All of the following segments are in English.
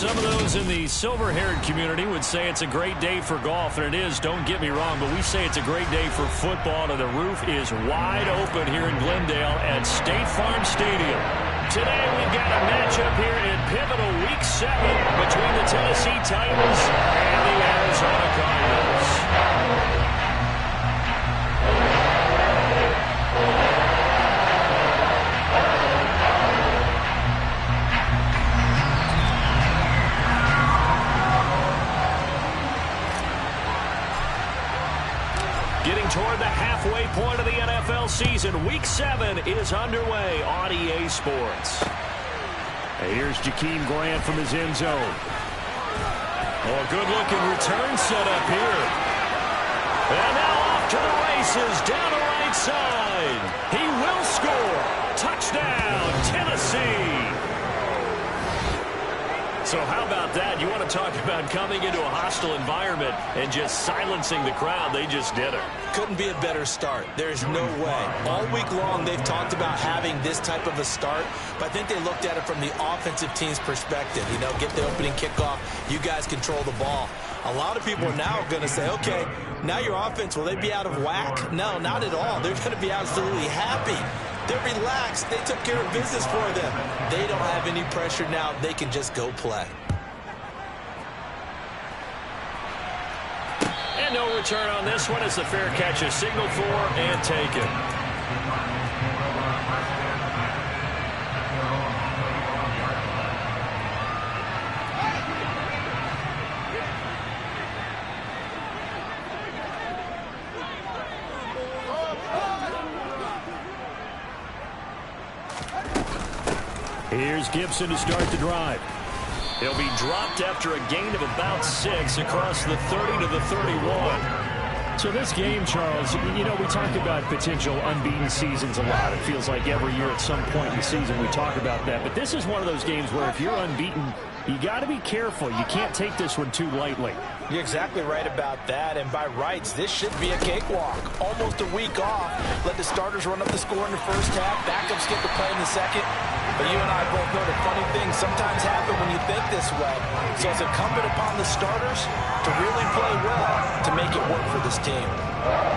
Some of those in the silver-haired community would say it's a great day for golf, and it is, don't get me wrong, but we say it's a great day for football, and the roof is wide open here in Glendale at State Farm Stadium. Today we've got a matchup here in pivotal Week 7 between the Tennessee Titans and the Arizona Cardinals. Getting toward the halfway point of the NFL season, Week 7 is underway on EA Sports. Here's Jakeem Grant from his end zone. Oh, good-looking return set up here. And now off to the races down the right side. He will score. Touchdown, Tennessee. So how about that? You want to talk about coming into a hostile environment and just silencing the crowd. They just did it. Couldn't be a better start. There's no way. All week long, they've talked about having this type of a start, but I think they looked at it from the offensive team's perspective. You know, get the opening kickoff. You guys control the ball. A lot of people are now going to say, okay, now your offense, will they be out of whack? No, not at all. They're going to be absolutely happy. They're relaxed. They took care of business for them. They don't have any pressure now. They can just go play. And no return on this one as the fair catch is signaled for and taken. Here's Gibson to start the drive. He'll be dropped after a gain of about 6 across the 30 to the 31. So this game, Charles, you know, we talk about potential unbeaten seasons a lot. It feels like every year at some point in the season we talk about that. But this is one of those games where if you're unbeaten, you got to be careful. You can't take this one too lightly. You're exactly right about that, and by rights, this should be a cakewalk. Almost a week off. Let the starters run up the score in the first half, backups get to play in the second. But you and I both know that funny things sometimes happen when you think this way. So it's incumbent upon the starters to really play well to make it work for this team.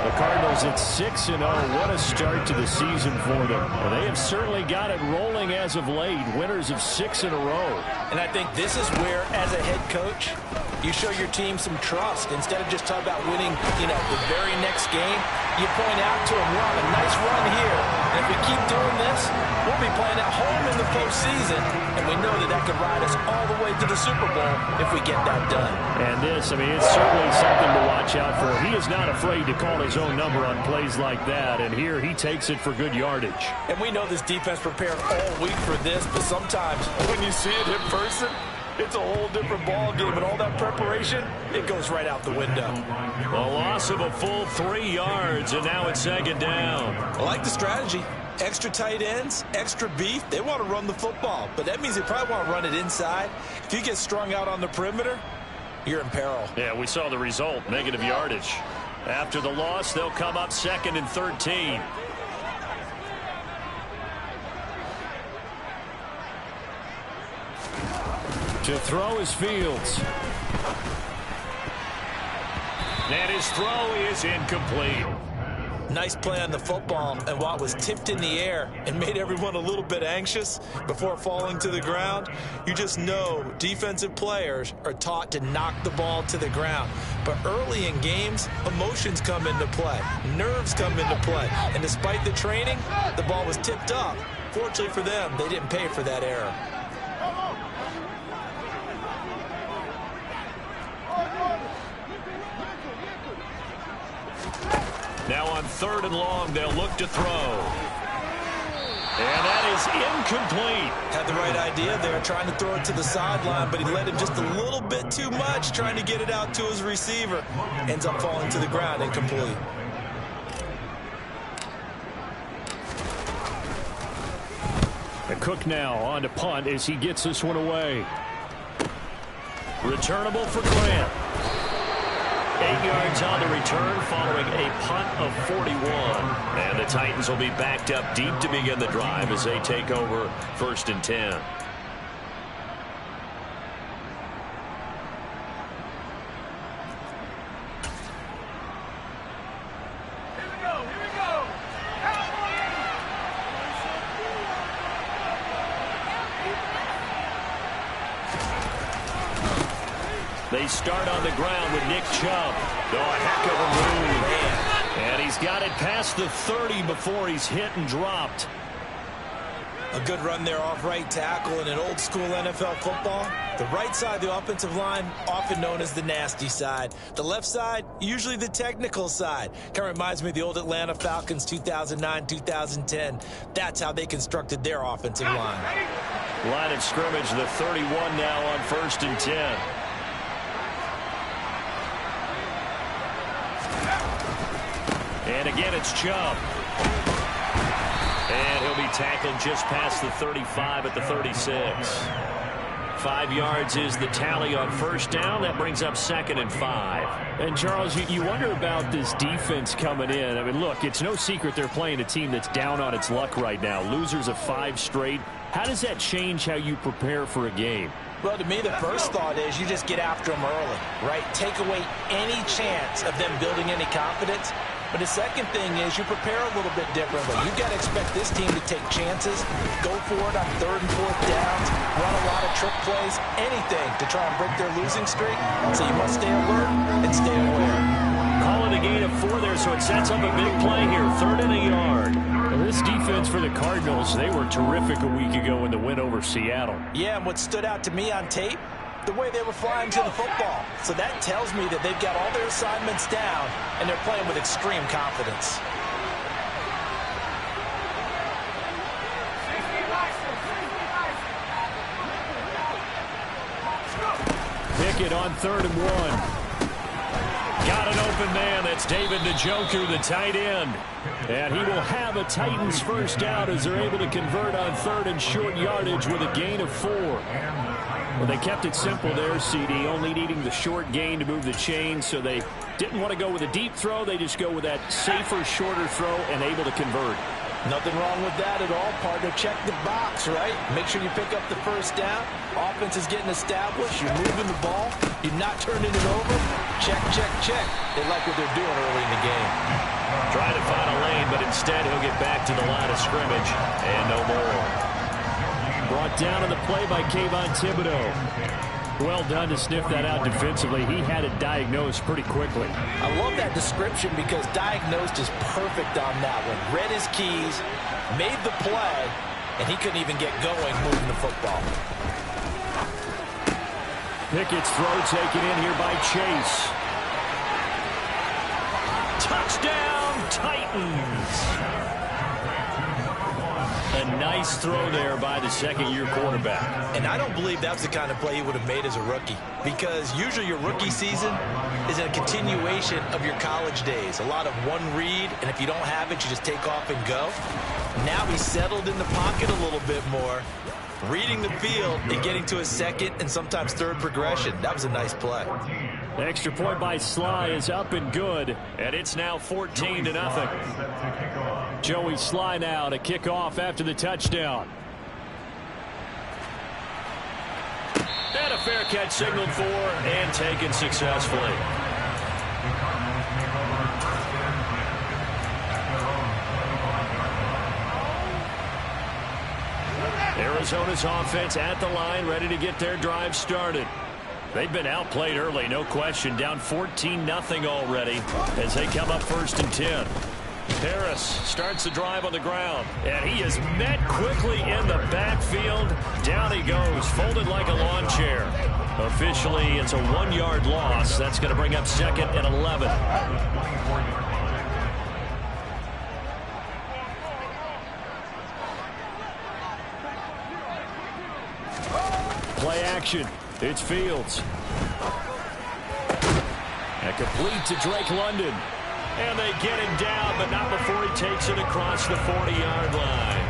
The Cardinals at 6-0. What a start to the season for them. Well, they have certainly got it rolling as of late. Winners of 6 in a row. And I think this is where, as a head coach, you show your team some trust. Instead of just talking about winning, you know, the very next game, you point out to them, we're on a nice run here. And if we keep doing this, we'll be playing at home in the postseason. And we know that that could ride us all the way to the Super Bowl if we get that done. And this, I mean, it's certainly something to watch out for. He is not afraid to call his own number on plays like that. And here he takes it for good yardage. And we know this defense prepared all week for this, but sometimes when you see it in person, it's a whole different ball game, and all that preparation, it goes right out the window. A loss of a full 3 yards, and now it's second down. I like the strategy. Extra tight ends, extra beef. They want to run the football, but that means they probably want to run it inside. If you get strung out on the perimeter, you're in peril. Yeah, we saw the result, negative yardage. After the loss, they'll come up 2nd and 13. To throw is Fields. And his throw is incomplete. Nice play on the football, and while it was tipped in the air and made everyone a little bit anxious before falling to the ground, you just know defensive players are taught to knock the ball to the ground. But early in games, emotions come into play, nerves come into play, and despite the training, the ball was tipped up. Fortunately for them, they didn't pay for that error. Now on 3rd and long, they'll look to throw. And that is incomplete. Had the right idea there, trying to throw it to the sideline, but he led him just a little bit too much, trying to get it out to his receiver. Ends up falling to the ground, incomplete. And Cook now on to punt as he gets this one away. Returnable for Grant. 8 yards on the return following a punt of 41. And the Titans will be backed up deep to begin the drive as they take over 1st and 10. They start on the ground with Nick Chubb. Oh, a heck of a move. And he's got it past the 30 before he's hit and dropped. A good run there off right tackle in an old school NFL football. The right side of the offensive line, often known as the nasty side. The left side, usually the technical side. Kind of reminds me of the old Atlanta Falcons 2009-2010. That's how they constructed their offensive line. Line of scrimmage, the 31 now on 1st and 10. And again, it's Chubb. And he'll be tackled just past the 35 at the 36. 5 yards is the tally on 1st down. That brings up 2nd and 5. And, Charles, you wonder about this defense coming in. I mean, look, it's no secret they're playing a team that's down on its luck right now. Losers of 5 straight. How does that change how you prepare for a game? Well, to me, the first thought is you just get after them early, right? Take away any chance of them building any confidence. But the second thing is you prepare a little bit differently. You've got to expect this team to take chances, go for it on 3rd and 4th downs, run a lot of trick plays, anything to try and break their losing streak. So you must stay alert and stay aware. Call it a gain of 4 there, so it sets up a big play here. 3rd and a yard. Well, this defense for the Cardinals, they were terrific a week ago in the win over Seattle. Yeah, and what stood out to me on tape, the way they were flying to the football. So that tells me that they've got all their assignments down, and they're playing with extreme confidence. Pickett on 3rd and 1. Got an open man. That's David Njoku, the tight end. And he will have a Titans 1st down as they're able to convert on 3rd and short yardage with a gain of 4. Well, they kept it simple there, CD, only needing the short gain to move the chains, so they didn't want to go with a deep throw. They just go with that safer, shorter throw and able to convert. Nothing wrong with that at all, partner. Check the box, right? Make sure you pick up the 1st down. Offense is getting established. You're moving the ball. You're not turning it over. Check, check, check. They like what they're doing early in the game. Trying to find a lane, but instead he'll get back to the line of scrimmage and no more. Brought down on the play by Kayvon Thibodeau. Well done to sniff that out defensively. He had it diagnosed pretty quickly. I love that description because diagnosed is perfect on that one. Read his keys, made the play, and he couldn't even get going moving the football. Pickett's throw taken in here by Chase. Touchdown, Titans! A nice throw there by the 2nd-year quarterback. And I don't believe that's the kind of play he would have made as a rookie, because usually your rookie season is a continuation of your college days. A lot of one read, and if you don't have it, you just take off and go. Now he's settled in the pocket a little bit more, reading the field and getting to a 2nd and sometimes 3rd progression. That was a nice play. The extra point by Sly is up and good. And it's now 14-0. Joey Sly now to kick off after the touchdown. And a fair catch signaled for and taken successfully. Arizona's offense at the line, ready to get their drive started. They've been outplayed early, no question. Down 14-0 already as they come up 1st and 10. Harris starts the drive on the ground, and he is met quickly in the backfield. Down he goes, folded like a lawn chair. Officially, it's a 1-yard loss. That's going to bring up 2nd and 11. Play action. It's Fields. And complete to Drake London. And they get him down, but not before he takes it across the 40-yard line.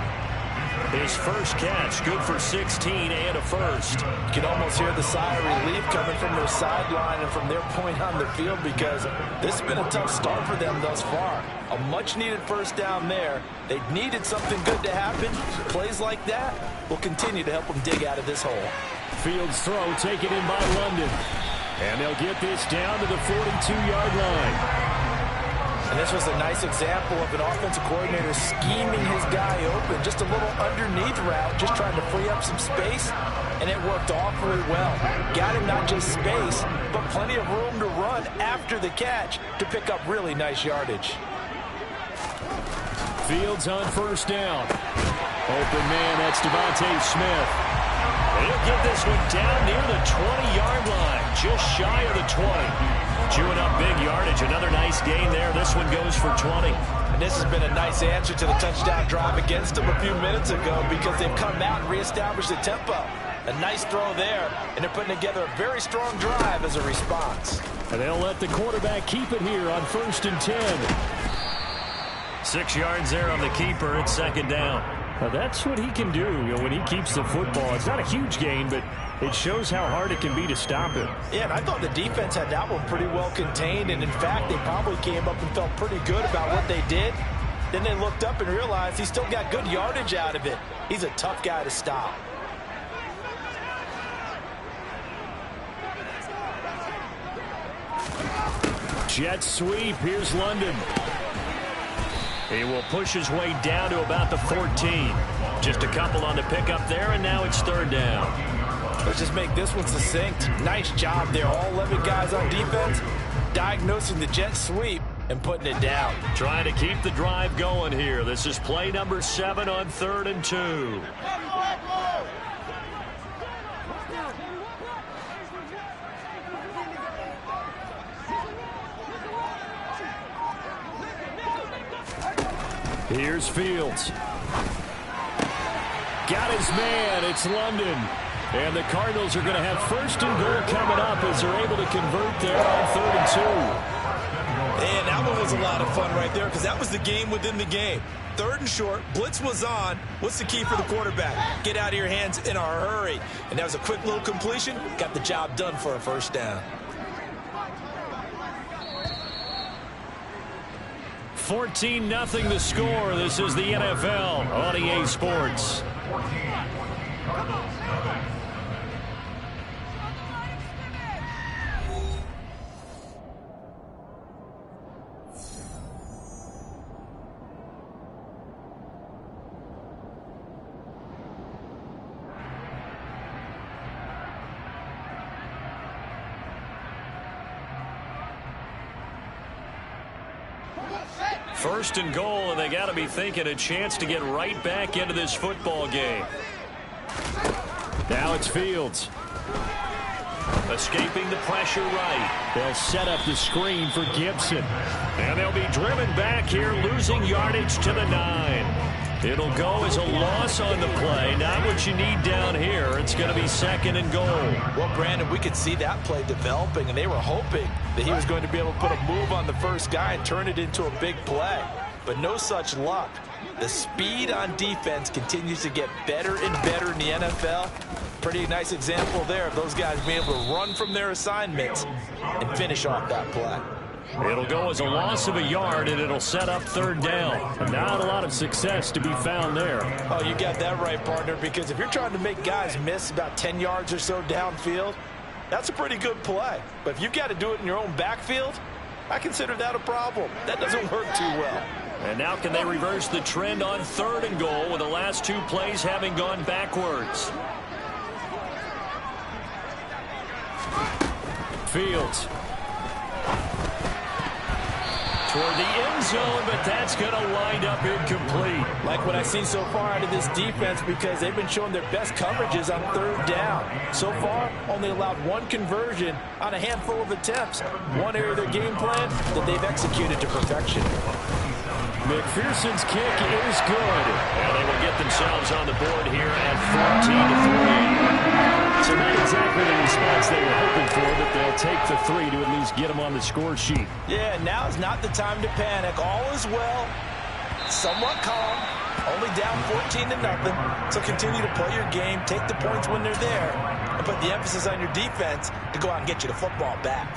His first catch, good for 16 and a first. You can almost hear the sigh of relief coming from their sideline and from their point on the field, because this has been a tough start for them thus far. A much-needed 1st down there. They needed something good to happen. Plays like that will continue to help them dig out of this hole. Fields throw taken in by London. And they'll get this down to the 42-yard line. And this was a nice example of an offensive coordinator scheming his guy open. Just a little underneath route, just trying to free up some space, and it worked awfully well. Got him not just space, but plenty of room to run after the catch to pick up really nice yardage. Fields on first down. Open man, that's Devontae Smith. He'll get this one down near the 20-yard line, just shy of the 20. Chewing up big yardage. Another nice gain there. This one goes for 20. And this has been a nice answer to the touchdown drive against them a few minutes ago because they've come out and reestablished the tempo. A nice throw there, and they're putting together a very strong drive as a response. And they'll let the quarterback keep it here on 1st and 10. 6 yards there on the keeper. It's second down. Now that's what he can do, when he keeps the football. It's not a huge gain, but it shows how hard it can be to stop him. Yeah, and I thought the defense had that one pretty well contained, and in fact, they probably came up and felt pretty good about what they did. Then they looked up and realized he still got good yardage out of it. He's a tough guy to stop. Jet sweep. Here's London. He will push his way down to about the 14. Just a couple on the pickup there, and now it's third down. Let's just make this one succinct. Nice job there. All 11 guys on defense diagnosing the jet sweep and putting it down. Trying to keep the drive going here. This is play number 7 on 3rd and 2. Here's Fields. Got his man. It's London. And the Cardinals are going to have 1st and goal coming up as they're able to convert there on 3rd and 2. And that one was a lot of fun right there because that was the game within the game. 3rd and short, blitz was on. What's the key for the quarterback? Get out of your hands in a hurry. And that was a quick little completion. Got the job done for a first down. 14-0 the score. This is the NFL on EA Sports. First and goal, and they got to be thinking a chance to get right back into this football game. Now it's Fields. Escaping the pressure right. They'll set up the screen for Gibson. And they'll be driven back here, losing yardage to the 9. It'll go as a loss on the play. Not what you need down here. It's going to be 2nd and goal. Well, Brandon, we could see that play developing, and they were hoping that he was going to be able to put a move on the first guy and turn it into a big play. But no such luck. The speed on defense continues to get better and better in the NFL. Pretty nice example there of those guys being able to run from their assignments and finish off that play. It'll go as a loss of a yard, and it'll set up 3rd down. Not a lot of success to be found there. Oh, you got that right, partner, because if you're trying to make guys miss about 10 yards or so downfield, that's a pretty good play. But if you've got to do it in your own backfield, I consider that a problem. That doesn't work too well. And now can they reverse the trend on 3rd and goal with the last 2 plays having gone backwards? Fields. Toward the end zone, but that's going to wind up incomplete. Like what I've seen so far out of this defense, because they've been showing their best coverages on 3rd down. So far, only allowed 1 conversion on a handful of attempts. One area of their game plan that they've executed to perfection. McPherson's kick is good. And they will get themselves on the board here at 14-3. So not exactly the response they were hoping for, but they'll take the 3 to at least get them on the score sheet. Yeah, now is not the time to panic. All is well. Somewhat calm. Only down 14-0. So continue to play your game, take the points when they're there, and put the emphasis on your defense to go out and get you the football back.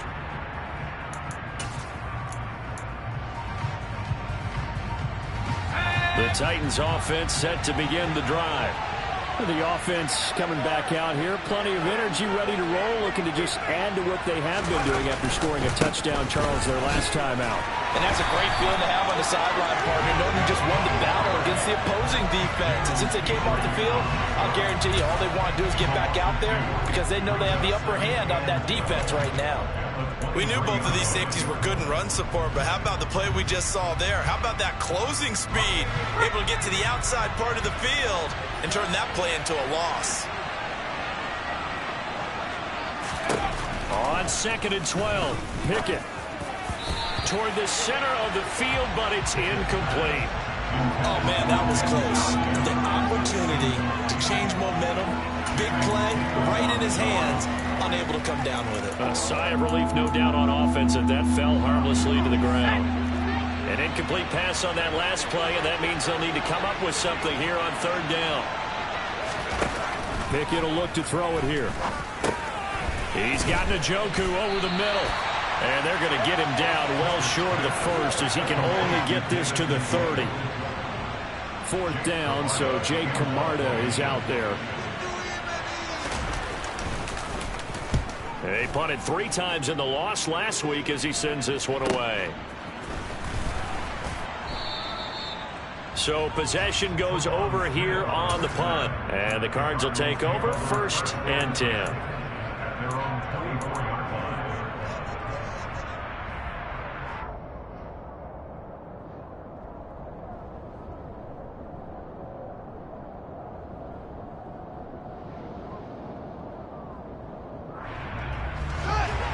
The Titans offense set to begin the drive. The offense coming back out here. Plenty of energy, ready to roll, looking to just add to what they have been doing after scoring a touchdown, Charles, their last time out. And that's a great feeling to have on the sideline, partner, knowing you just won the battle against the opposing defense. And since they came off the field, I'll guarantee you all they want to do is get back out there because they know they have the upper hand on that defense right now. We knew both of these safeties were good in run support, but how about the play we just saw there? How about that closing speed? Able to get to the outside part of the field and turn that play into a loss. On 2nd and 12, Pickett toward the center of the field, but it's incomplete. Oh, man, that was close. The opportunity to change momentum, big play, right in his hands, unable to come down with it. A sigh of relief, no doubt, on offense, that fell harmlessly to the ground. An incomplete pass on that last play, and that means they'll need to come up with something here on 3rd down. Pickett will look to throw it here. He's got Njoku over the middle. And they're going to get him down well short of the first as he can only get this to the 30. 4th down, so Jake Camarda is out there. He punted 3 times in the loss last week as he sends this one away. So possession goes over here on the punt. And the Cards will take over 1st and 10.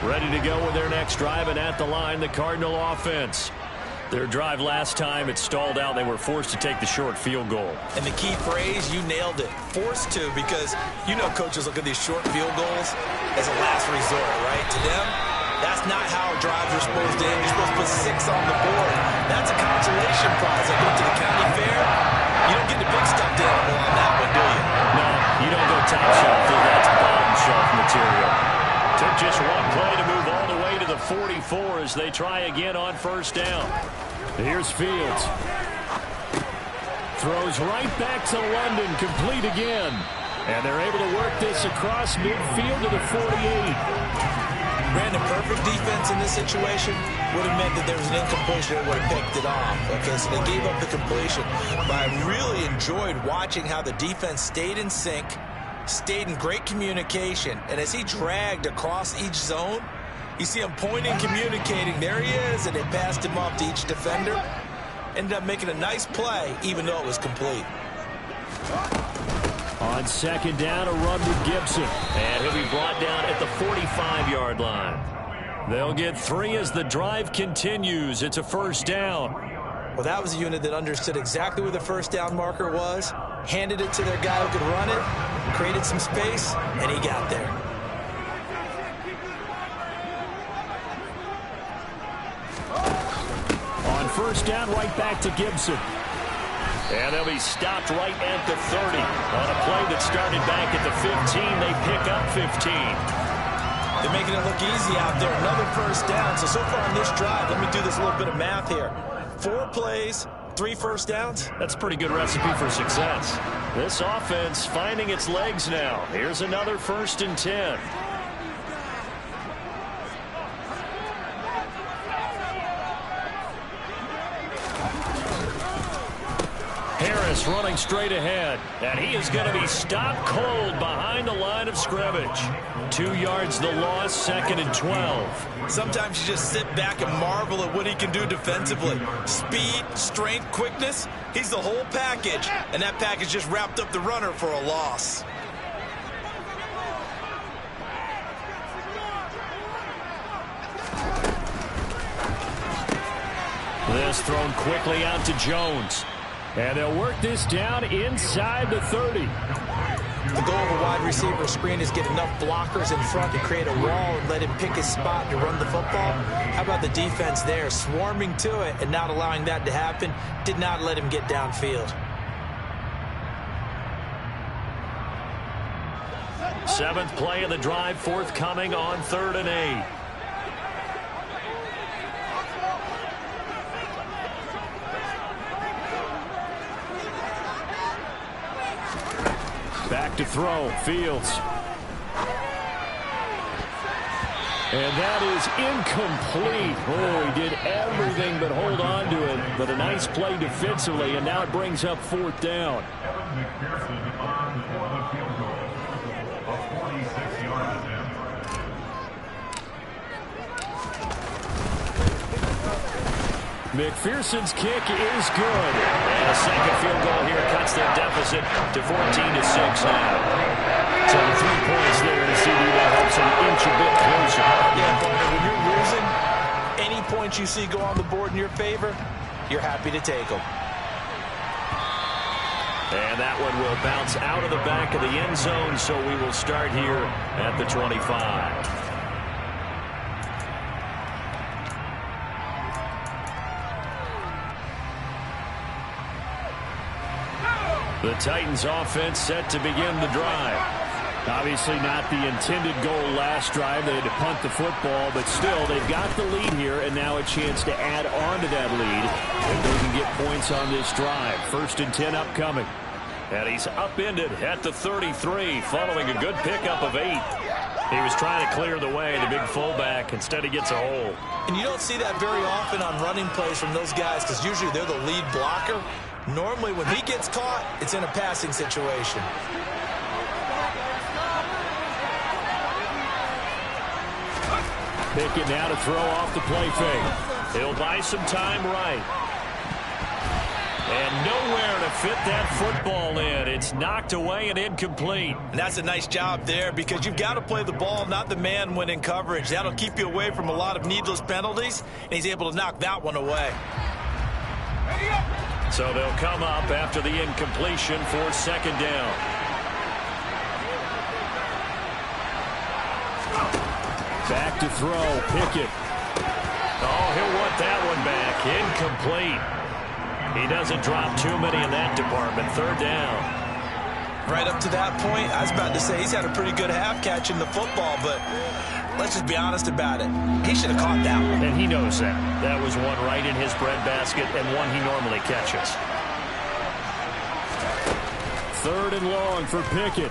Ready to go with their next drive, and at the line, the Cardinal offense. Their drive last time, it stalled out. They were forced to take the short field goal. And the key phrase, you nailed it. Forced to, because you know coaches look at these short field goals as a last resort, right? To them, that's not how drives are supposed to end. You're supposed to put 6 on the board. That's a consolation prize. Like going to the county fair, you don't get the big stuffed animal on that one, do you? No, you don't go top shelf through that bottom shelf material. Took just one play to move all the way to the 44 as they try again on 1st down. Here's Fields. Throws right back to London, complete again. And they're able to work this across midfield to the 48. Brandon, perfect defense in this situation would have meant that there was an incompletion that would have picked it off. Okay, so they gave up the completion. But I really enjoyed watching how the defense stayed in sync, stayed in great communication, and as he dragged across each zone, you see him pointing, communicating. There he is, and they passed him off to each defender. Ended up making a nice play, even though it was complete. On 2nd down, a run with Gibson. And he'll be brought down at the 45-yard line. They'll get 3 as the drive continues. It's a 1st down. Well, that was a unit that understood exactly where the 1st down marker was, handed it to their guy who could run it, created some space, and he got there. On 1st down, right back to Gibson. And they'll be stopped right at the 30. On a play that started back at the 15, they pick up 15. They're making it look easy out there. Another 1st down. So far on this drive, let me do this little bit of math here. 4 plays, 3 1st downs. That's a pretty good recipe for success. This offense finding its legs now. Here's another 1st and 10. Harris running straight ahead, and he is going to be stopped cold behind the line of scrimmage. 2 yards the loss, 2nd and 12. Sometimes you just sit back and marvel at what he can do defensively. Speed, strength, quickness, he's the whole package, and that package just wrapped up the runner for a loss. This thrown quickly out to Jones. And they'll work this down inside the 30. The goal of a wide receiver screen is get enough blockers in front to create a wall and let him pick his spot to run the football. How about the defense there, swarming to it and not allowing that to happen? Did not let him get downfield. 7th play of the drive forthcoming on 3rd and 8. Back to throw, Fields. And that is incomplete. Oh, he did everything but hold on to it. But a nice play defensively, and now it brings up 4th down. McPherson's kick is good. And a second field goal here cuts their deficit to 14-6 now. So 3 points there to CD that helps them inch a bit closer. Yeah, partner, when you're losing, any points you see go on the board in your favor, you're happy to take them. And that one will bounce out of the back of the end zone, so we will start here at the 25. The Titans offense set to begin the drive. Obviously not the intended goal last drive. They had to punt the football, but still they've got the lead here and now a chance to add on to that lead if they can get points on this drive. 1st and 10 upcoming. And he's upended at the 33 following a good pickup of 8. He was trying to clear the way, the big fullback. Instead he gets a hole. And you don't see that very often on running plays from those guys because usually they're the lead blocker. Normally, when he gets caught, it's in a passing situation. Pickett now to throw off the play fake. He'll buy some time right. And nowhere to fit that football in. It's knocked away and incomplete. And that's a nice job there because you've got to play the ball, not the man when in coverage. That'll keep you away from a lot of needless penalties, and he's able to knock that one away. So they'll come up after the incompletion for 2nd down. Back to throw, Pickett. Oh, he'll want that one back. Incomplete. He doesn't drop too many in that department. 3rd down. Right up to that point, I was about to say he's had a pretty good half catching the football, but let's just be honest about it. He should have caught that one. And he knows that. That was one right in his breadbasket and one he normally catches. 3rd and long for Pickett.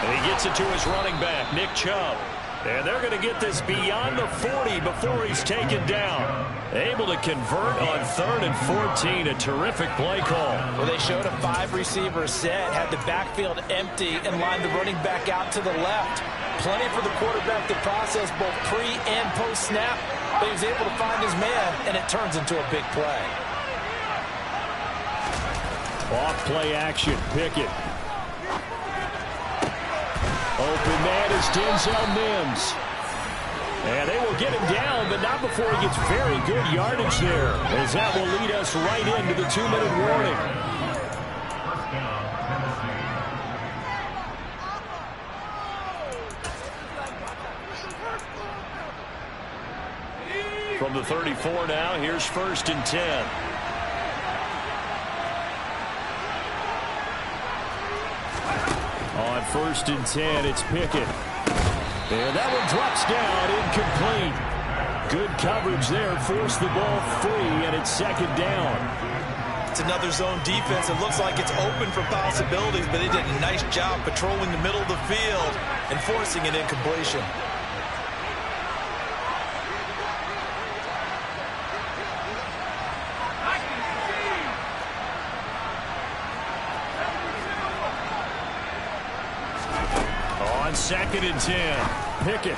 And he gets it to his running back, Nick Chubb. And they're going to get this beyond the 40 before he's taken down. Able to convert on 3rd and 14. A terrific play call. Well, they showed a 5-receiver set, had the backfield empty, and lined the running back out to the left. Plenty for the quarterback to process both pre- and post-snap. But he was able to find his man, and it turns into a big play. Off-play action, Pickett. Open man is Denzel Mims. And they will get him down, but not before he gets very good yardage there, as that will lead us right into the 2-minute warning. From the 34 now, here's 1st and 10. On 1st and 10, it's Pickett. And that one drops down, incomplete. Good coverage there, forced the ball free, and it's 2nd down. It's another zone defense. It looks like it's open for possibilities, but they did a nice job patrolling the middle of the field and forcing an incompletion. On 2nd and 10, Pickett.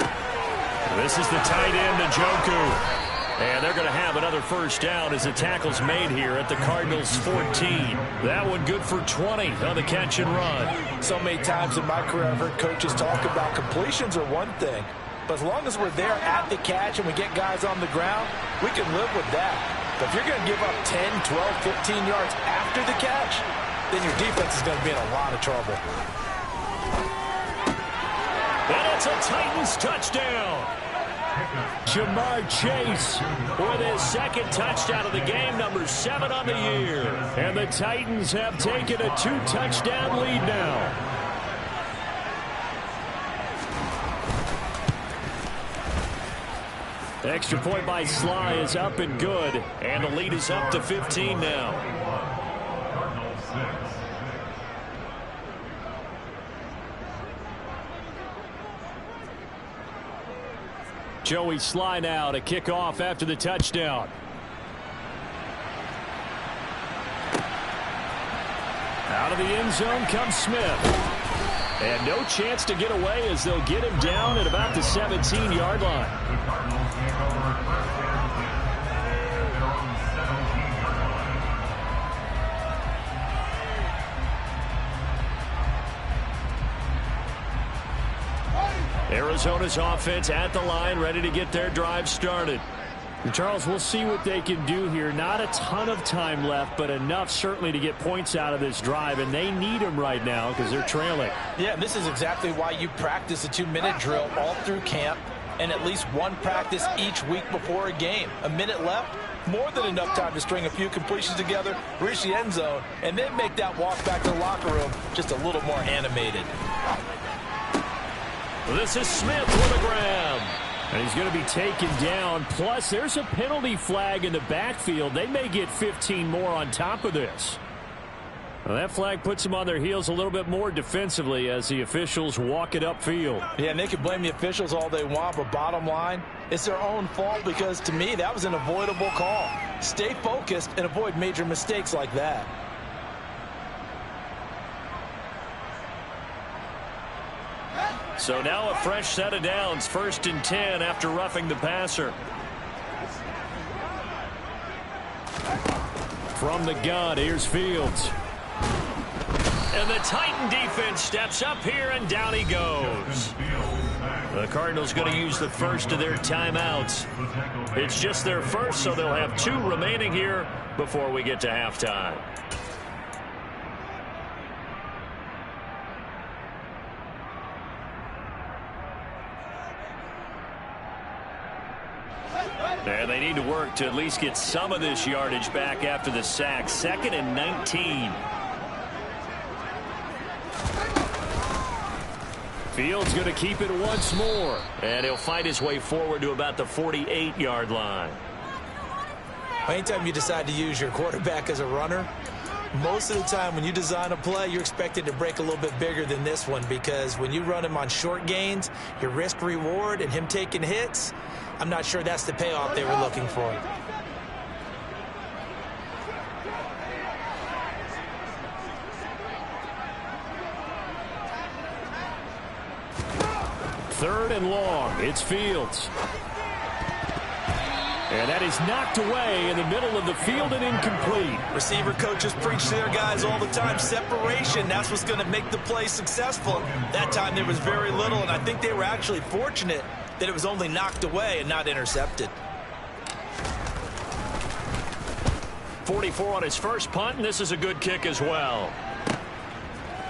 This is the tight end, Njoku. And they're going to have another 1st down as the tackle's made here at the Cardinals' 14. That one good for 20 on the catch and run. So many times in my career I've heard coaches talk about completions are one thing, but as long as we're there at the catch and we get guys on the ground, we can live with that. But if you're going to give up 10, 12, 15 yards after the catch, then your defense is going to be in a lot of trouble. And it's a Titans touchdown. Jamar Chase with his 2nd touchdown of the game, number 7 on the year. And the Titans have taken a 2-touchdown lead now. The extra point by Sly is up and good. And the lead is up to 15 now. Joey Sly now to kick off after the touchdown. Out of the end zone comes Smith. And no chance to get away as they'll get him down at about the 17-yard line. Arizona's offense at the line, ready to get their drive started. And Charles, we'll see what they can do here. Not a ton of time left, but enough certainly to get points out of this drive, and they need them right now because they're trailing. Yeah, and this is exactly why you practice a 2-minute drill all through camp and at least one practice each week before a game. A minute left, more than enough time to string a few completions together, reach the end zone, and then make that walk back to the locker room just a little more animated. This is Smith with a grab. And he's going to be taken down. Plus, there's a penalty flag in the backfield. They may get 15 more on top of this. Well, that flag puts them on their heels a little bit more defensively as the officials walk it upfield. Yeah, and they can blame the officials all they want, but bottom line, it's their own fault because, to me, that was an avoidable call. Stay focused and avoid major mistakes like that. So now a fresh set of downs, 1st and 10 after roughing the passer. From the gun, here's Fields. And the Titan defense steps up here, and down he goes. The Cardinals going to use the first of their timeouts. It's just their first, so they'll have 2 remaining here before we get to halftime. And they need to work to at least get some of this yardage back after the sack. 2nd and 19. Fields going to keep it once more. And he'll fight his way forward to about the 48-yard line. Anytime you decide to use your quarterback as a runner, most of the time when you design a play, you're expected to break a little bit bigger than this one, because when you run him on short gains, your risk reward and him taking hits, I'm not sure that's the payoff they were looking for. Third and long. It's Fields. And that is knocked away in the middle of the field and incomplete. Receiver coaches preach to their guys all the time. Separation, that's what's going to make the play successful. That time there was very little, and I think they were actually fortunate that it was only knocked away and not intercepted. 44 on his first punt, and this is a good kick as well.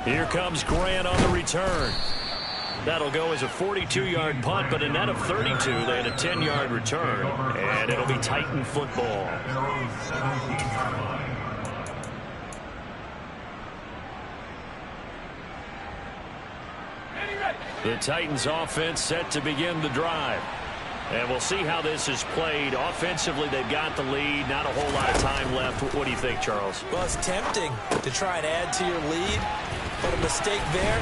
Here comes Grant on the return. That'll go as a 42-yard punt, but a net of 32. They had a 10-yard return, and it'll be Titan football. The Titans offense set to begin the drive. And we'll see how this is played. Offensively, they've got the lead. Not a whole lot of time left. What do you think, Charles? Well, it's tempting to try and add to your lead, but a mistake there,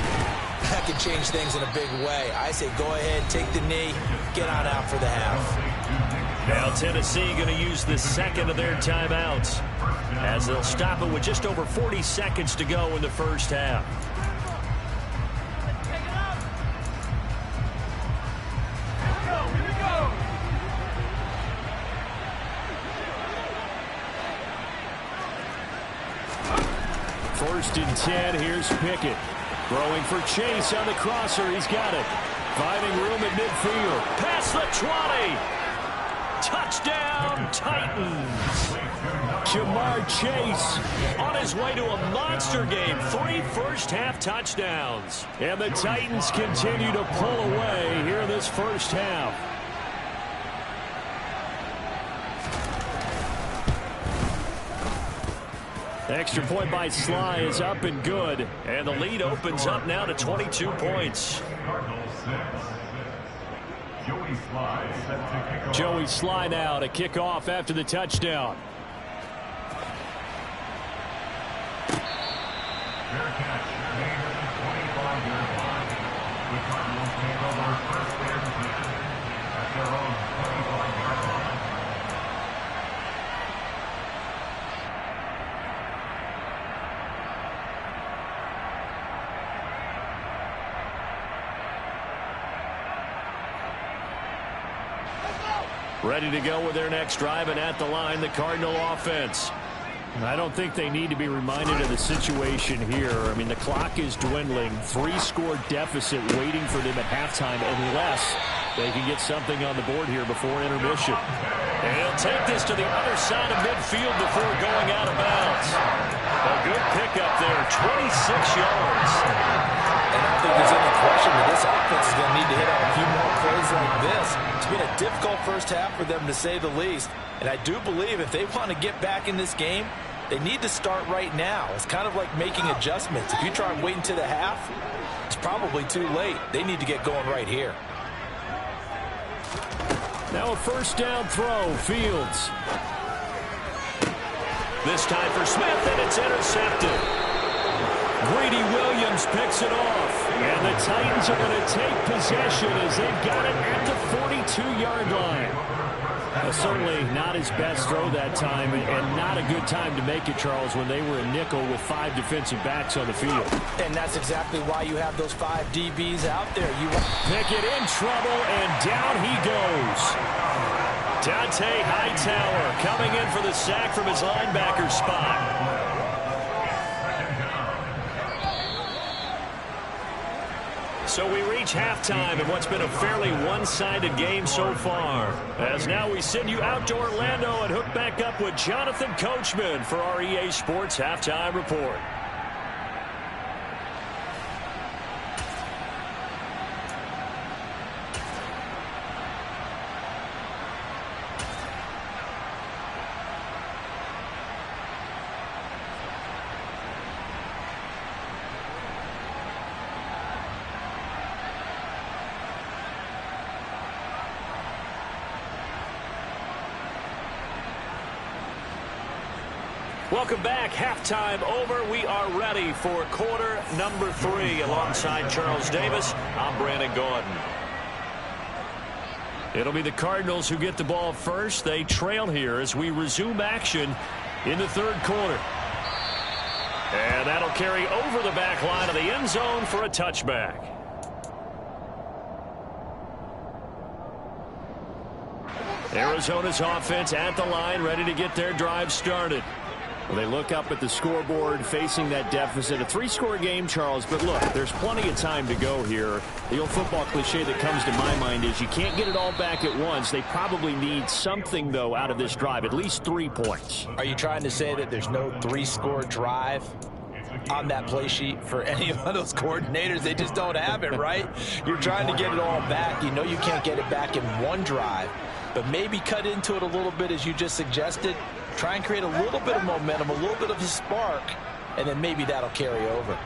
that can change things in a big way. I say go ahead, take the knee, get on out for the half. Now Tennessee going to use the second of their timeouts as they'll stop it with just over 40 seconds to go in the first half. First and 10, here's Pickett. Throwing for Chase on the crosser. He's got it. Finding room at midfield. Past the 20. Touchdown, Titans. Jamar Chase on his way to a monster game. 3 first-half touchdowns. And the Titans continue to pull away here in this first half. Extra point by Sly is up and good. And the lead opens up now to 22 points. Joey Sly now to kick off after the touchdown. Ready to go with their next drive, and at the line, the Cardinal offense. I don't think they need to be reminded of the situation here. I mean, the clock is dwindling. 3-score deficit waiting for them at halftime unless they can get something on the board here before intermission. And he'll take this to the other side of midfield before going out of bounds. A good pickup there, 26 yards. And I don't think there's any question that this offense is going to need to hit on a few more plays like this. It's been a difficult first half for them, to say the least. And I do believe if they want to get back in this game, they need to start right now. It's kind of like making adjustments. If you try and wait until the half, it's probably too late. They need to get going right here. Now a first down throw, Fields. This time for Smith, and it's intercepted. Greedy Williams picks it off. And the Titans are going to take possession as they've got it at the 42-yard line. Certainly not his best throw that time, and not a good time to make it, Charles, when they were a nickel with 5 defensive backs on the field. And that's exactly why you have those 5 DBs out there. Pickett in trouble, and down he goes. Dante Hightower coming in for the sack from his linebacker spot. So we reach halftime in what's been a fairly one-sided game so far. As now we send you out to Orlando and hook back up with Jonathan Coachman for our EA Sports Halftime Report. Welcome back. Halftime over. We are ready for quarter number 3. Alongside Charles Davis, I'm Brandon Gordon. It'll be the Cardinals who get the ball first. They trail here as we resume action in the third quarter. And that'll carry over the back line of the end zone for a touchback. Arizona's offense at the line, ready to get their drive started. Well, they look up at the scoreboard facing that deficit. A 3-score game, Charles, but look, there's plenty of time to go here. The old football cliche that comes to my mind is you can't get it all back at once. They probably need something, though, out of this drive, at least 3 points. Are you trying to say that there's no 3-score drive on that play sheet for any of those coordinators? They just don't have it, right? You're trying to get it all back. You know you can't get it back in one drive, but maybe cut into it a little bit as you just suggested. Try and create a little bit of momentum, a little bit of a spark, and then maybe that'll carry over.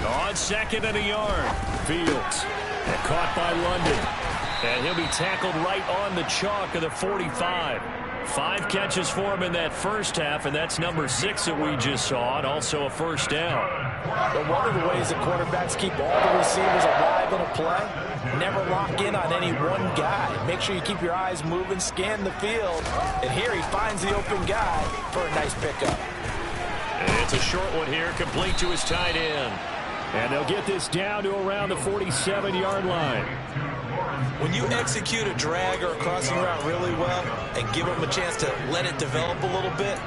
On 2nd and a yard, Fields. And caught by London. And he'll be tackled right on the chalk of the 45. 5 catches for him in that first half, and that's number 6 that we just saw, and also a first down. But one of the ways that quarterbacks keep all the receivers alive in a play, never lock in on any one guy. Make sure you keep your eyes moving, scan the field, and here he finds the open guy for a nice pickup. It's a short one here, complete to his tight end. And they'll get this down to around the 47-yard line. When you execute a drag or a crossing route really well and give them a chance to let it develop a little bit,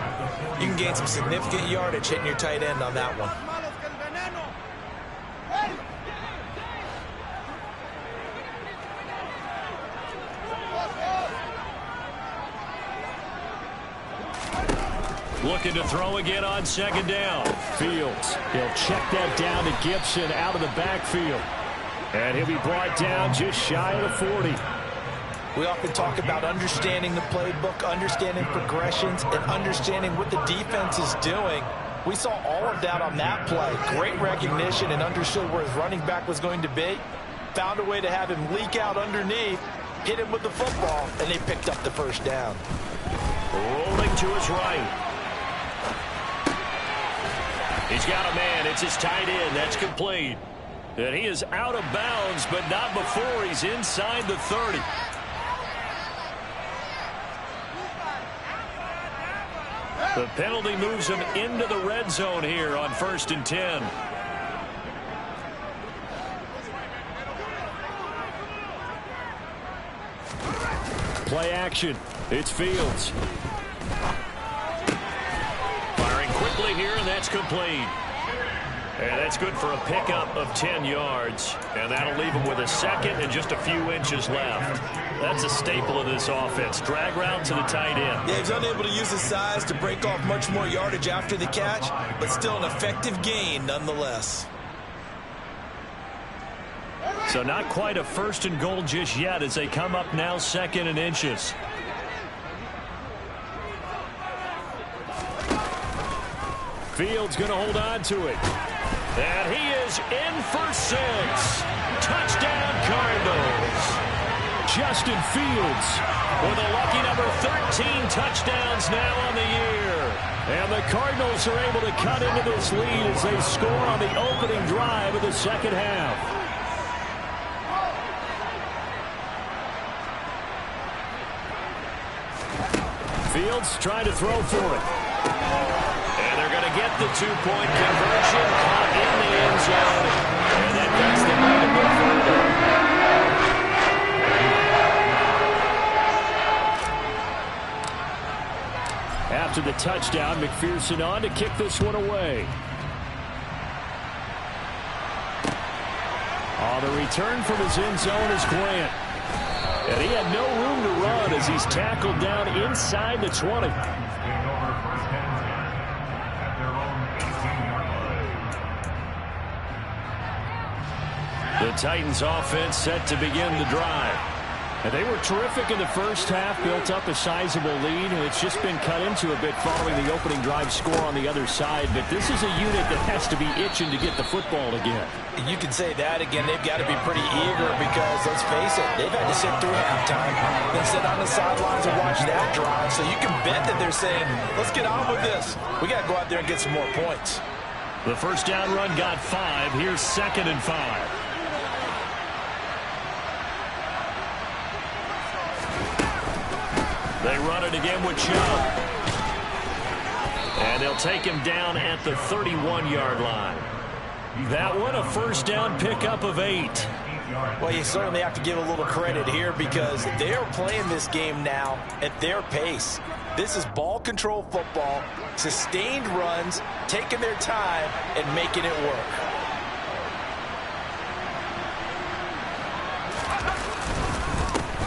you can gain some significant yardage hitting your tight end on that one. Looking to throw again on 2nd down. Fields. He'll check that down to Gibson out of the backfield. And he'll be brought down just shy of the 40. We often talk about understanding the playbook, understanding progressions, and understanding what the defense is doing. We saw all of that on that play. Great recognition and understood where his running back was going to be. Found a way to have him leak out underneath, hit him with the football, and they picked up the first down. Rolling to his right. He's got a man. It's his tight end. That's complete. And he is out of bounds, but not before he's inside the 30. The penalty moves him into the red zone here on 1st and 10. Play action. It's Fields. Firing quickly here, and that's complete. And that's good for a pickup of 10 yards. And that'll leave him with a second and just a few inches left. That's a staple of this offense. Drag route to the tight end. Yeah, he's unable to use his size to break off much more yardage after the catch, but still an effective gain nonetheless. So not quite a 1st and goal just yet as they come up now 2nd and inches. Fields going to hold on to it. And he is in for 6. Touchdown, Cardinals. Justin Fields with a lucky number 13 touchdowns now on the year. And the Cardinals are able to cut into this lead as they score on the opening drive of the second half. Fields trying to throw for it. And they're going to get the 2-point conversion caught in the end zone. And that gets them to go further. After the touchdown, McPherson on to kick this one away. On the return from his end zone is Grant. And he had no room to run as he's tackled down inside the 20. The Titans offense set to begin the drive. And they were terrific in the first half, built up a sizable lead, and it's just been cut into a bit following the opening drive score on the other side. But this is a unit that has to be itching to get the football again. You can say that again. They've got to be pretty eager because, let's face it, they've had to sit through halftime, then sit on the sidelines and watch that drive. So you can bet that they're saying, let's get on with this. We got to go out there and get some more points. The first down run got 5. Here's 2nd and 5. They run it again with Chubb. And they'll take him down at the 31-yard line. That one, a first down pickup of 8. Well, you certainly have to give a little credit here because they are playing this game now at their pace. This is ball control football, sustained runs, taking their time, and making it work.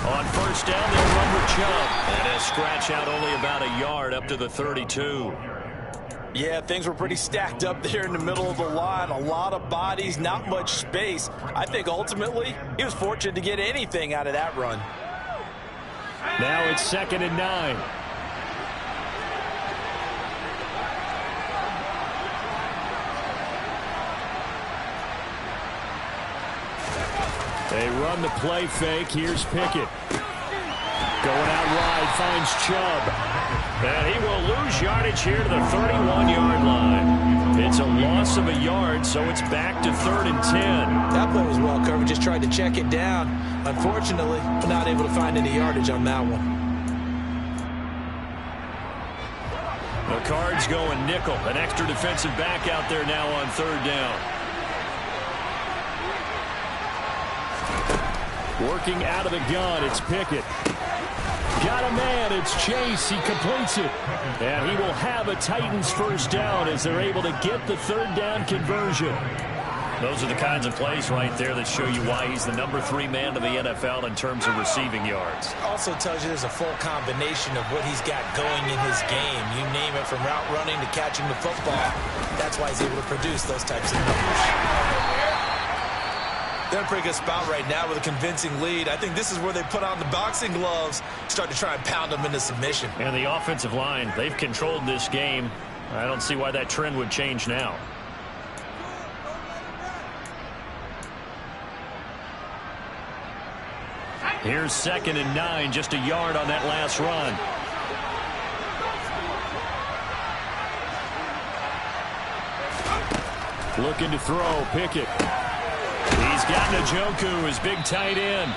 On first down, they'll run with Chubb. And a scratch out only about a yard up to the 32. Yeah, things were pretty stacked up there in the middle of the line. A lot of bodies, not much space. I think ultimately he was fortunate to get anything out of that run. Now it's 2nd and 9. They run the play fake. Here's Pickett. Going out wide, finds Chubb. And he will lose yardage here to the 31-yard line. It's a loss of a yard, so it's back to 3rd and 10. That play was well covered. Just tried to check it down. Unfortunately, not able to find any yardage on that one. The Cards going nickel. An extra defensive back out there now on 3rd down. Working out of the gun, it's Pickett. Got a man, it's Chase. He completes it. And he will have a Titans first down as they're able to get the 3rd down conversion. Those are the kinds of plays right there that show you why he's the number 3 man to the NFL in terms of receiving yards. Also tells you there's a full combination of what he's got going in his game. You name it, from route running to catching the football. That's why he's able to produce those types of numbers. They're in a pretty good spot right now with a convincing lead. I think this is where they put on the boxing gloves, start to try and pound them into submission. And the offensive line, they've controlled this game. I don't see why that trend would change now. Here's 2nd and 9, just a yard on that last run. Looking to throw, Pickett. got Njoku, his big tight end.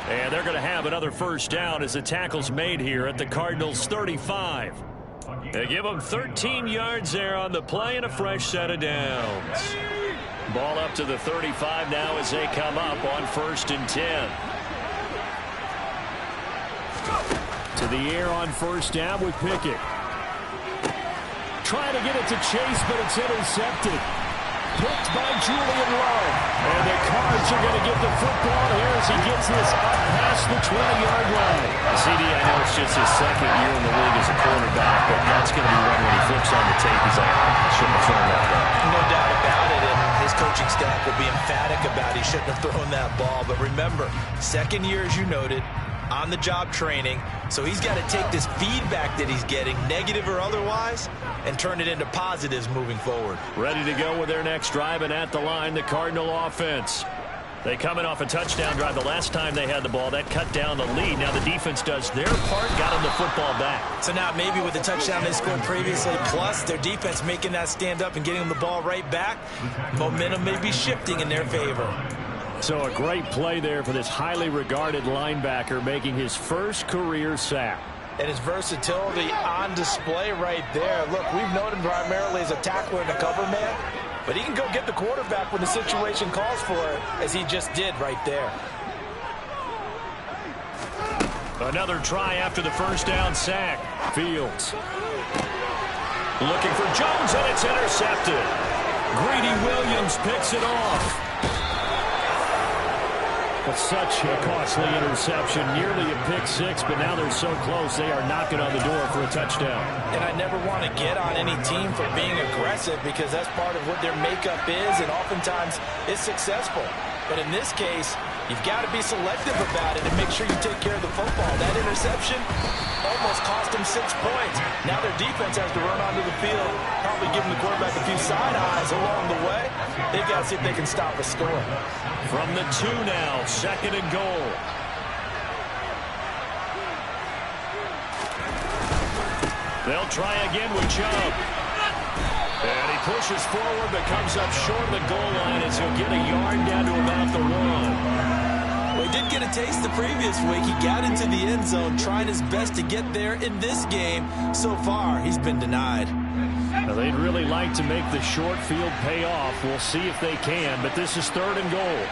And they're going to have another first down as the tackle's made here at the Cardinals' 35. They give them 13 yards there on the play and a fresh set of downs. Ball up to the 35 now as they come up on 1st and 10. To the air on 1st down with Pickett. Trying to get it to Chase, but it's intercepted. Picked by Julian Love. And the Cards are going to get the football here as he gets this up past the 20-yard line. CD, I know it's just his 2nd year in the league as a quarterback, but that's going to be one when he flips on the tape. He's like, I shouldn't have thrown that ball. No doubt about it, and his coaching staff will be emphatic about he shouldn't have thrown that ball. But remember, 2nd year, as you noted, on-the-job training, so he's got to take this feedback that he's getting, negative or otherwise, and turn it into positives moving forward. Ready to go with their next drive, and at the line, the Cardinal offense. They come in off a touchdown drive. The last time they had the ball, that cut down the lead. Now the defense does their part, got them the football back. So now maybe with the touchdown they scored previously, plus their defense making that stand up and getting them the ball right back, momentum may be shifting in their favor. So a great play there for this highly regarded linebacker making his first career sack. And his versatility on display right there. Look, we've known him primarily as a tackler and a cover man, but he can go get the quarterback when the situation calls for it, as he just did right there. Another try after the first down sack. Fields looking for Jones, and it's intercepted. Greedy Williams picks it off. But such a costly interception, nearly a pick-6, but now they're so close they are knocking on the door for a touchdown. And I never want to get on any team for being aggressive, because that's part of what their makeup is, and oftentimes it's successful. But in this case, you've got to be selective about it and make sure you take care of the football. That interception almost cost them 6 points. Now their defense has to run onto the field, probably giving the quarterback a few side eyes along the way. They've got to see if they can stop a score. From the 2 now, 2nd and goal. They'll try again with Chubb. And he pushes forward, but comes up short of the goal line as he'll get a yard down to about the 1. Well, he did get a taste the previous week. He got into the end zone, trying his best to get there in this game. So far, he's been denied. Now, they'd really like to make the short field pay off. We'll see if they can, but this is 3rd and goal.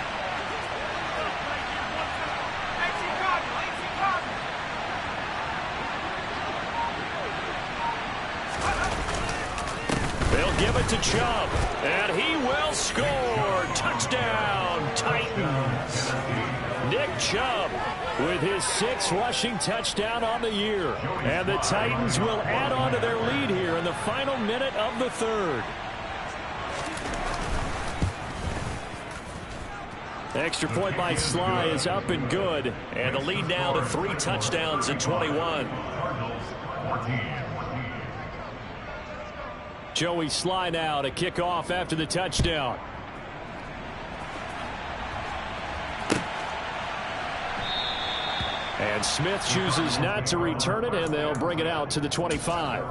They'll give it to Chubb, and he will score. Touchdown, Titans. Nick Chubb with his 6th rushing touchdown on the year. And the Titans will add on to their lead here in the final minute of the 3rd. Extra point by Sly is up and good. And the lead now to 3 touchdowns in 21. Joey Sly now to kick off after the touchdown. And Smith chooses not to return it, and they'll bring it out to the 25.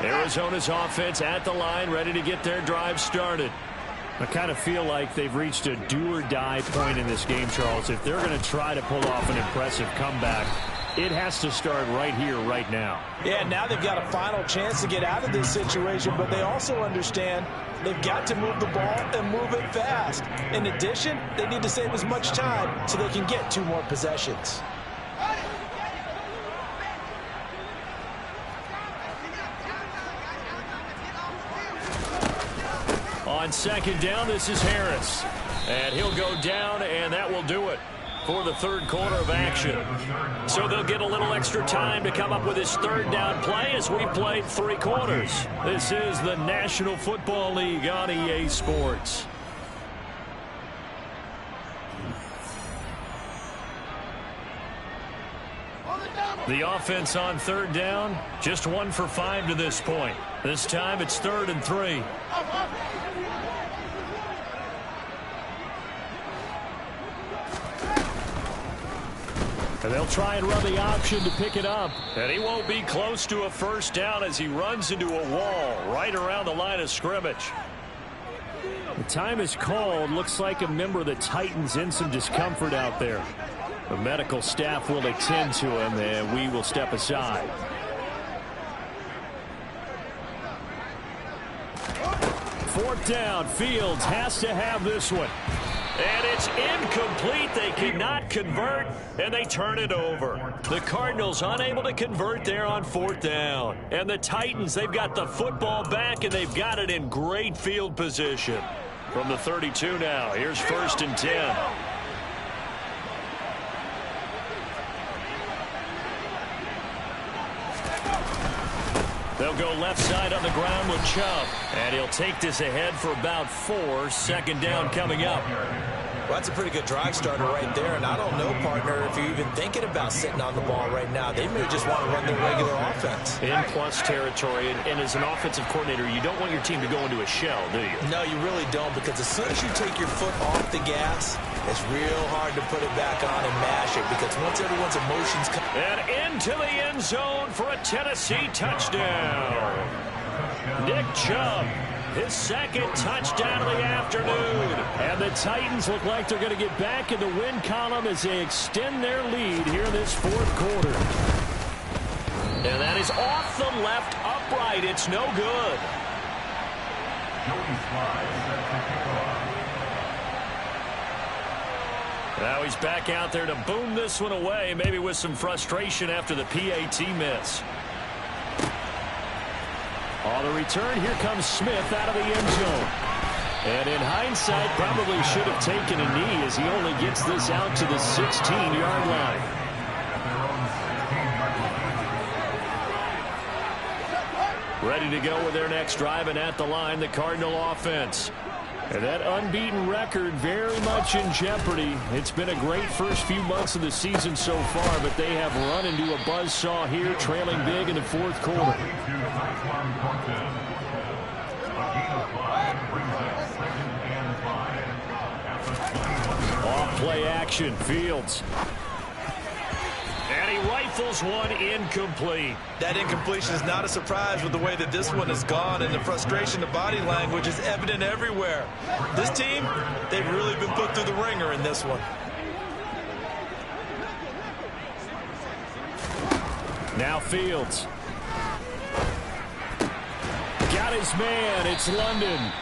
Arizona's offense at the line, ready to get their drive started. I kind of feel like they've reached a do-or-die point in this game, Charles. If they're going to try to pull off an impressive comeback, it has to start right here, right now. Yeah, now they've got a final chance to get out of this situation, but they also understand they've got to move the ball and move it fast. In addition, they need to save as much time so they can get 2 more possessions. On 2nd down, this is Harris. And he'll go down, and that will do it for the 3rd quarter of action. So they'll get a little extra time to come up with his 3rd down play as we played 3 quarters. This is the National Football League on EA Sports. The offense on 3rd down, just 1 for 5 to this point. This time it's 3rd and 3. And they'll try and run the option to pick it up. And he won't be close to a first down as he runs into a wall right around the line of scrimmage. The time is called. Looks like a member of the Titans in some discomfort out there. The medical staff will attend to him, and we will step aside. Fourth down. Fields has to have this one. And it's incomplete. They cannot convert, and they turn it over. The Cardinals unable to convert there on fourth down. And the Titans, they've got the football back, and they've got it in great field position. From the 32 now, here's 1st and 10. They'll go left side on the ground with Chubb. And he'll take this ahead for about 4. 2nd down coming up. Well, that's a pretty good drive starter right there. And I don't know, partner, if you're even thinking about sitting on the ball right now. They may just want to run their regular offense. In plus territory. And as an offensive coordinator, you don't want your team to go into a shell, do you? No, you really don't. Because as soon as you take your foot off the gas, it's real hard to put it back on and mash it. Because once everyone's emotions come... And into the end zone for a Tennessee touchdown. Nick Chubb. His 2nd touchdown of the afternoon. And the Titans look like they're going to get back in the win column as they extend their lead here in this 4th quarter. And that is off the left upright. It's no good. Now he's back out there to boom this one away, maybe with some frustration after the PAT miss. On the return, here comes Smith out of the end zone. And in hindsight, probably should have taken a knee as he only gets this out to the 16-yard line. Ready to go with their next drive, and at the line, the Cardinal offense. And that unbeaten record very much in jeopardy. It's been a great first few months of the season so far, but they have run into a buzzsaw here, trailing big in the 4th quarter. Off play action, Fields. And he rifles one incomplete. That incompletion is not a surprise with the way that this one has gone, and the frustration of body language is evident everywhere. This team, they've really been put through the ringer in this one. Now Fields. Got his man. It's London.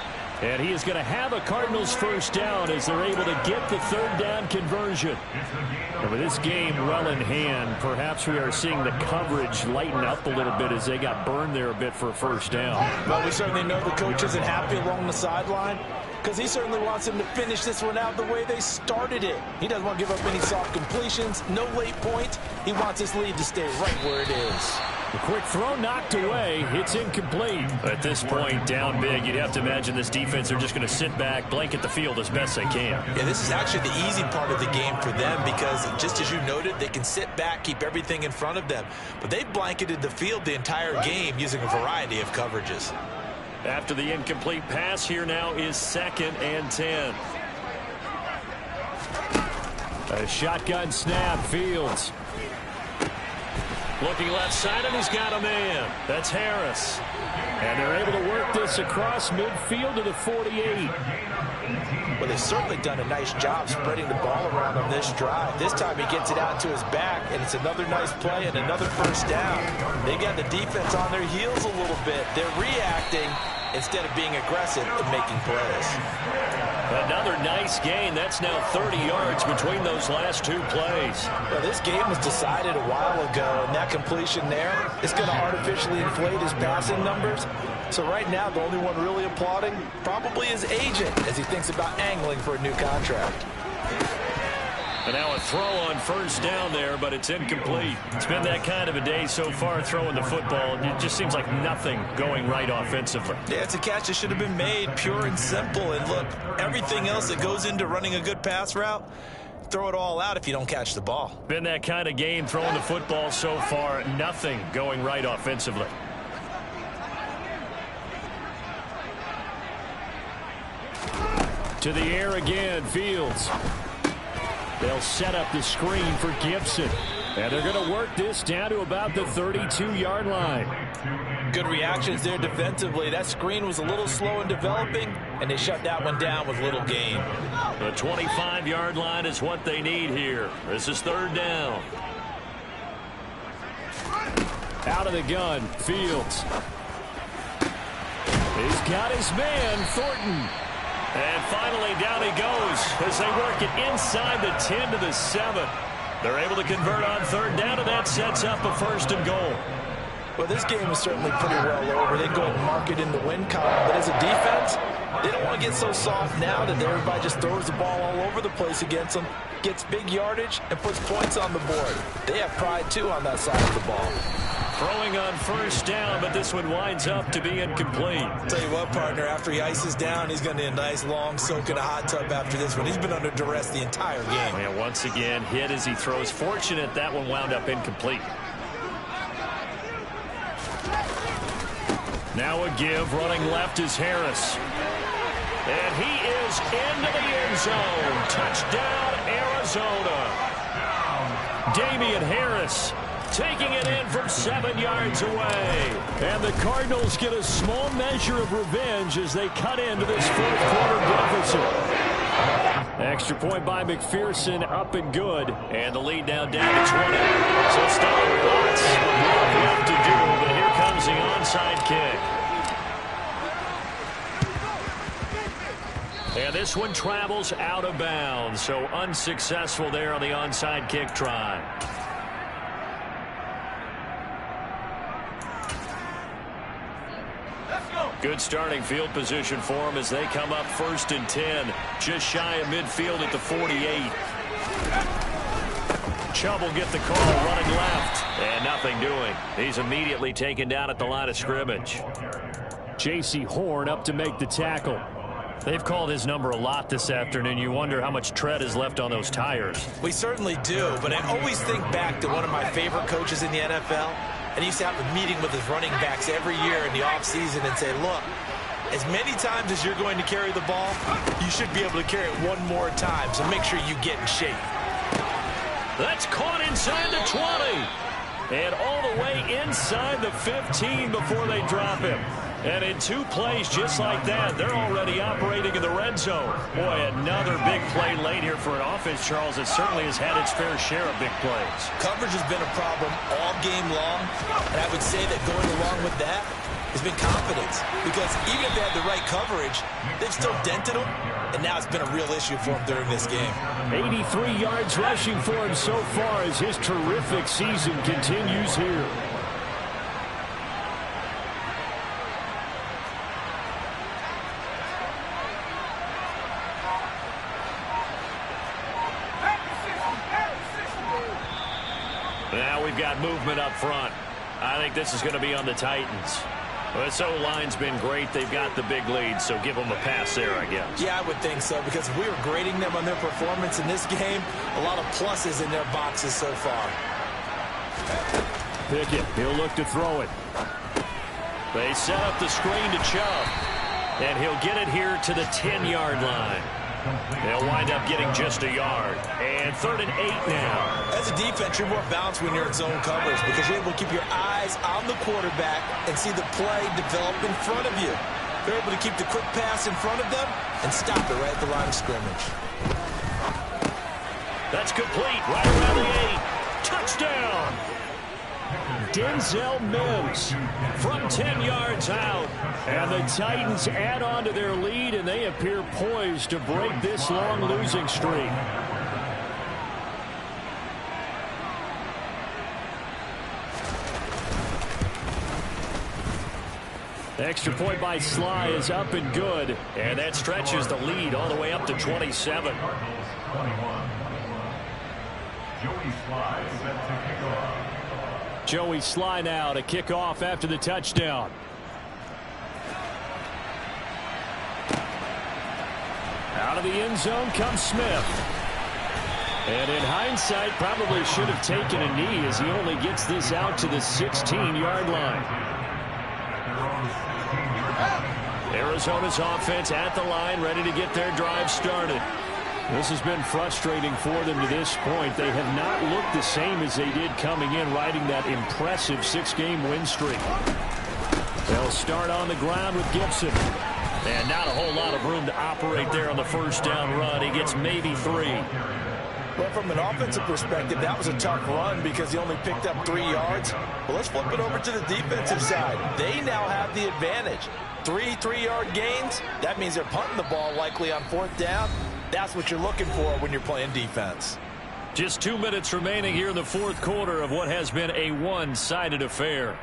And he is going to have a Cardinals first down as they're able to get the 3rd down conversion. And with this game well in hand, perhaps we are seeing the coverage lighten up a little bit as they got burned there a bit for a first down. Well, we certainly know the coach isn't happy along the sideline because he certainly wants them to finish this one out the way they started it. He doesn't want to give up any soft completions, no late points. He wants his lead to stay right where it is. The quick throw knocked away. It's incomplete. At this point, down big, you'd have to imagine this defense are just going to sit back, blanket the field as best they can. Yeah, this is actually the easy part of the game for them because just as you noted, they can sit back, keep everything in front of them. But they've blanketed the field the entire game using a variety of coverages. After the incomplete pass, here now is 2nd and 10. A shotgun snap, Fields. Looking left side, and he's got a man. That's Harris. And they're able to work this across midfield to the 48. Well, they've certainly done a nice job spreading the ball around on this drive. This time he gets it out to his back, and it's another nice play and another first down. They got the defense on their heels a little bit. They're reacting instead of being aggressive and making plays. Another nice gain. That's now 30 yards between those last 2 plays. Well, this game was decided a while ago, and that completion there is going to artificially inflate his passing numbers. So right now, the only one really applauding probably his agent as he thinks about angling for a new contract. And now a throw on first down there, but it's incomplete. It's been that kind of a day so far throwing the football. It just seems like nothing going right offensively. Yeah, it's a catch that should have been made, pure and simple. And look, everything else that goes into running a good pass route, throw it all out if you don't catch the ball. Been that kind of game throwing the football so far. Nothing going right offensively. To the air again, Fields. They'll set up the screen for Gibson. And they're going to work this down to about the 32-yard line. Good reactions there defensively. That screen was a little slow in developing, and they shut that one down with little gain. The 25-yard line is what they need here. This is third down. Out of the gun, Fields. He's got his man, Thornton. And finally down he goes as they work it inside the 10 to the 7. They're able to convert on third down, and that sets up a first and goal. Well, this game is certainly pretty well over. They go and mark it in the win column. But as a defense, they don't want to get so soft now that everybody just throws the ball all over the place against them, gets big yardage, and puts points on the board. They have pride, too, on that side of the ball. Throwing on first down, but this one winds up to be incomplete. Tell you what, partner, after he ices down, he's going to need a nice long soak in a hot tub after this one. He's been under duress the entire game. And once again, hit as he throws. Fortunate that one wound up incomplete. Now a give, running left is Harris. And he is into the end zone. Touchdown, Arizona. Damian Harris taking it in from 7 yards away. And the Cardinals get a small measure of revenge as they cut into this fourth quarter deficit. Extra point by McPherson, up and good. And the lead now down to 20. So still lots of work left to do, but here comes the onside kick. And this one travels out of bounds, so unsuccessful there on the onside kick try. Good starting field position for them as they come up first and 10. Just shy of midfield at the 48. Chubb will get the call running left. And nothing doing. He's immediately taken down at the line of scrimmage. J.C. Horn up to make the tackle. They've called his number a lot this afternoon. You wonder how much tread is left on those tires. We certainly do, but I always think back to one of my favorite coaches in the NFL. And he used to have a meeting with his running backs every year in the offseason and say, look, as many times as you're going to carry the ball, you should be able to carry it one more time, so make sure you get in shape. That's caught inside the 20. And all the way inside the 15 before they drop him. And in 2 plays just like that, they're already operating in the red zone. Boy, another big play late here for an offense, Charles, that certainly has had its fair share of big plays. Coverage has been a problem all game long, and I would say that going along with that has been confidence. Because even if they had the right coverage, they've still dented them, and now it's been a real issue for them during this game. 83 yards rushing for him so far as his terrific season continues here. Now we've got movement up front. I think this is going to be on the Titans. This O-line's been great. They've got the big lead, so give them a pass there, I guess. Yeah, I would think so, because if we were grading them on their performance in this game, a lot of pluses in their boxes so far. Pickett, he'll look to throw it. They set up the screen to Chubb, and he'll get it here to the 10-yard line. They'll wind up getting just a yard. And 3rd and 8 now. As a defense, you're more balanced when you're in zone coverage because you're able to keep your eyes on the quarterback and see the play develop in front of you. They're able to keep the quick pass in front of them and stop it right at the line of scrimmage. That's complete right around the 8. Touchdown! Denzel Mims from 10 yards out. And the Titans add on to their lead, and they appear poised to break this long losing streak. Extra point by Sly is up and good. And that stretches the lead all the way up to 27. Joey Sly now to kick off after the touchdown. Out of the end zone comes Smith. And in hindsight, probably should have taken a knee as he only gets this out to the 16-yard line. Arizona's offense at the line, ready to get their drive started. This has been frustrating for them to this point. They have not looked the same as they did coming in, riding that impressive 6-game win streak. They'll start on the ground with Gibson. And not a whole lot of room to operate there on the first down run. He gets maybe 3. Well, from an offensive perspective, that was a tough run because he only picked up 3 yards. Well, let's flip it over to the defensive side. They now have the advantage. 3 3-yard gains. That means they're punting the ball likely on 4th down. That's what you're looking for when you're playing defense. Just 2 minutes remaining here in the 4th quarter of what has been a one-sided affair.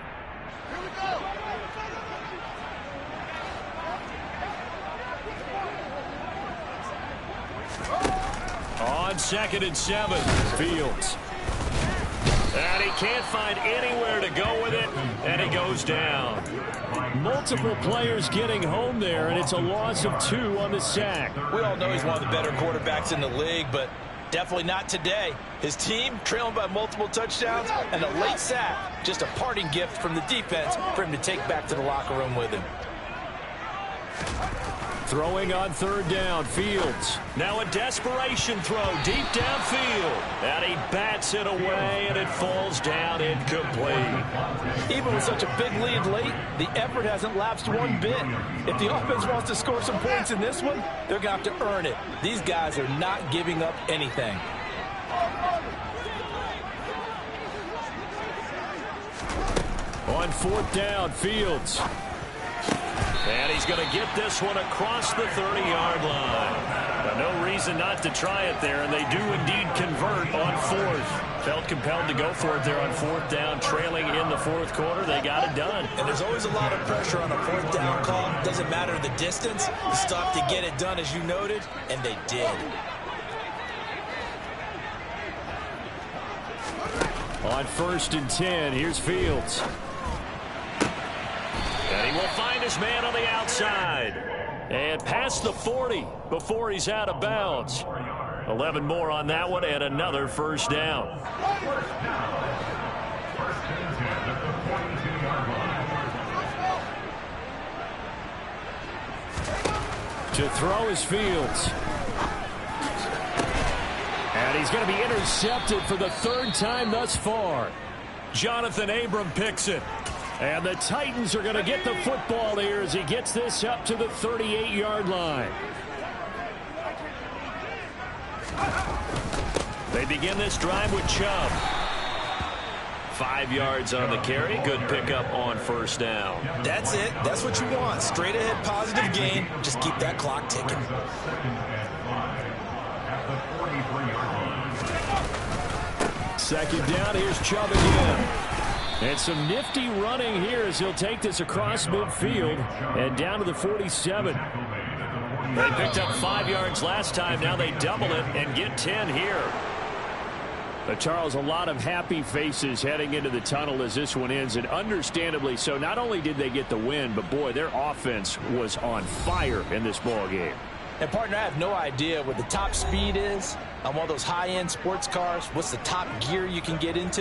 Here we go. On 2nd and 7, Fields. And he can't find anywhere to go with it, and he goes down. Multiple players getting home there, and it's a loss of 2 on the sack. We all know he's one of the better quarterbacks in the league, but definitely not today. His team trailing by multiple touchdowns and a late sack. Just a parting gift from the defense for him to take back to the locker room with him. Throwing on 3rd down, Fields. Now a desperation throw deep downfield. And he bats it away, and it falls down incomplete. Even with such a big lead late, the effort hasn't lapsed one bit. If the offense wants to score some points in this one, they're going to have to earn it. These guys are not giving up anything. On 4th down, Fields. And he's going to get this one across the 30-yard line. Now, no reason not to try it there, and they do indeed convert on 4th. Felt compelled to go for it there on 4th down, trailing in the 4th quarter. They got it done. And there's always a lot of pressure on a 4th down call. Doesn't matter the distance. You stop to get it done, as you noted, and they did. On 1st and 10, here's Fields. And he will find his man on the outside. And past the 40 before he's out of bounds. 11 more on that one and another first down. To throw is Fields. And he's going to be intercepted for the 3rd time thus far. Jonathan Abram picks it. And the Titans are going to get the football here as he gets this up to the 38-yard line. They begin this drive with Chubb. 5 yards on the carry. Good pickup on 1st down. That's it. That's what you want. Straight ahead positive gain. Just keep that clock ticking. 2nd down. Here's Chubb again. And some nifty running here as he'll take this across midfield and down to the 47. They picked up 5 yards last time. Now they double it and get 10 here. But Charles, a lot of happy faces heading into the tunnel as this one ends, and understandably so. Not only did they get the win, but boy, their offense was on fire in this ball game. And partner, I have no idea what the top speed is on one of those high-end sports cars. What's the top gear you can get into?